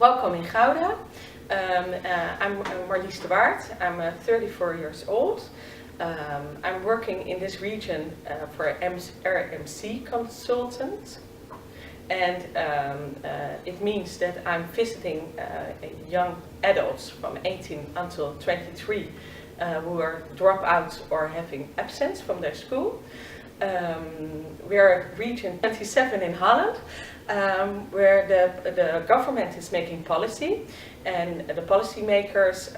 Welcome in Gouda. I'm Marlies de Waard. I'm 34 years old. I'm working in this region for RMC consultant, and it means that I'm visiting young adults from 18 until 23 who are dropouts or having absence from their school. We are at region 27 in Holland, where the government is making policy, and the policy makers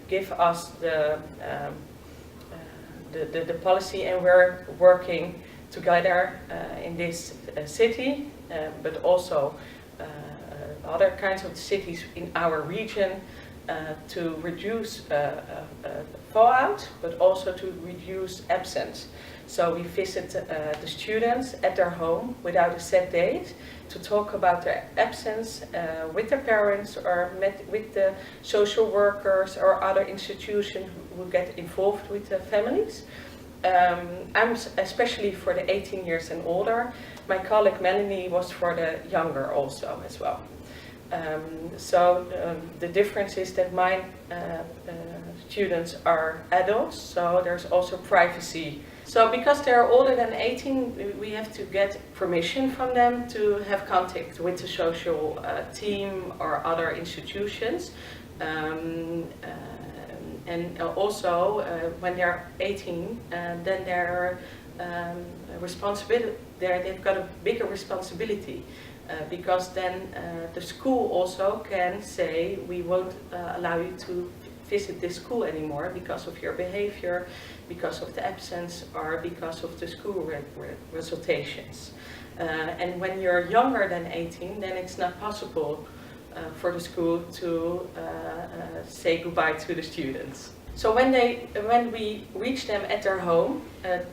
give us the policy, and we're working together in this city, but also other kinds of cities in our region to reduce fallout, but also to reduce absence. So we visit the students at their home without a set date to talk about their absence with their parents, or with the social workers or other institutions who get involved with the families. I'm especially for the 18 years and older. My colleague Melanie was for the younger also as well. The difference is that my students are adults, so there's also privacy. So because they're older than 18, we have to get permission from them to have contact with the social team or other institutions. And also, when they're 18, then they're they've got a bigger responsibility. Because then the school also can say, we won't allow you to visit this school anymore because of your behavior, because of the absence, or because of the school resultations. And when you're younger than 18, then it's not possible for the school to say goodbye to the students. So when we reach them at their home,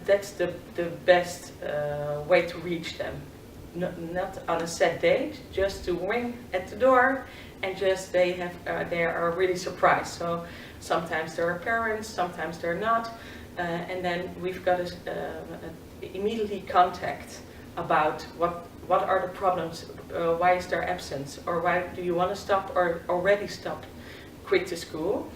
that's the best way to reach them. Not on a set date, just to ring at the door, and just they are really surprised. So sometimes there are parents, sometimes they're not, and then we've got to immediately contact about what are the problems, why is there absence, or why do you want to stop or already stop, quit the school,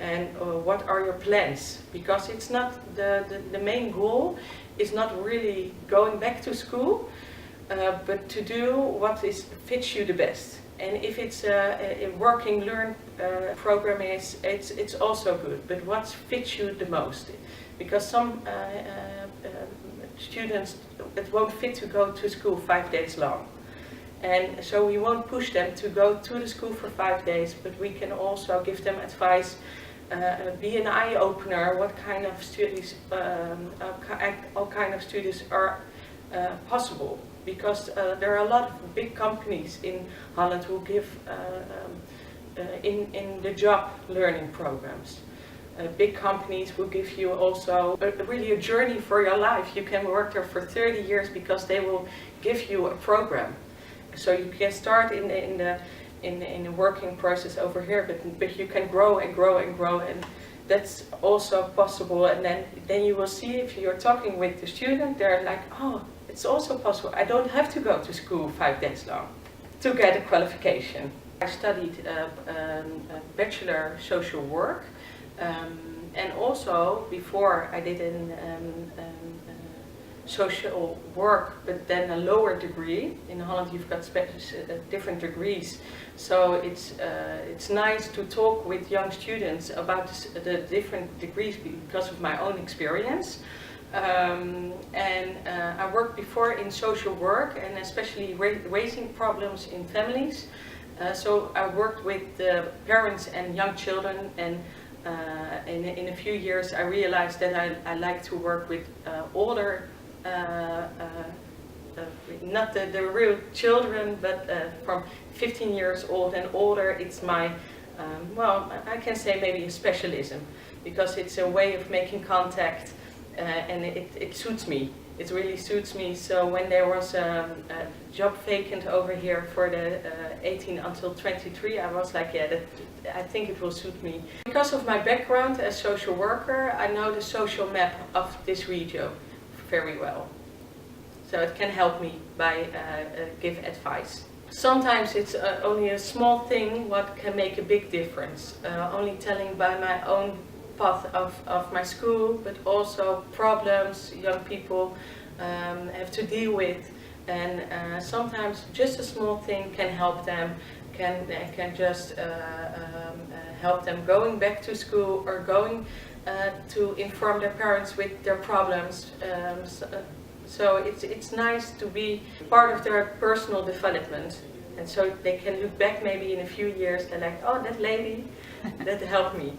and what are your plans? Because it's not the main goal is not really going back to school, but to do what fits you the best. And if it's a working learn program, it's also good. But what fits you the most? Because some students, it won't fit to go to school 5 days long. And so we won't push them to go to the school for 5 days, but we can also give them advice. Be an eye-opener. What kind of studies, all kind of studies are possible? Because there are a lot of big companies in Holland who give in the job learning programs. Big companies will give you also really a journey for your life. You can work there for 30 years because they will give you a program. So you can start in the working process over here, but you can grow and grow and grow, and that's also possible. And then you will see, if you're talking with the student, they're like, oh, it's also possible. I don't have to go to school 5 days long to get a qualification. I studied bachelor social work, and also before I did social work, but then a lower degree. In Holland you've got different degrees, so it's nice to talk with young students about the different degrees because of my own experience. I worked before in social work, and especially raising problems in families. So I worked with parents and young children, and in a few years I realized that I like to work with older, not the real children, but from 15 years old and older. It's my, well, I can say maybe a specialism, because it's a way of making contact, and it suits me. It really suits me. So when there was a job vacant over here for the 18 until 23, I was like, yeah, I think it will suit me. Because of my background as social worker, I know the social map of this region very well. So it can help me by give advice. Sometimes it's only a small thing what can make a big difference. Only telling by my own path of my school, but also problems young people have to deal with, and sometimes just a small thing can help them, can just help them going back to school or going to inform their parents with their problems. So it's nice to be part of their personal development, and so they can look back maybe in a few years and like, oh, that lady, that helped me.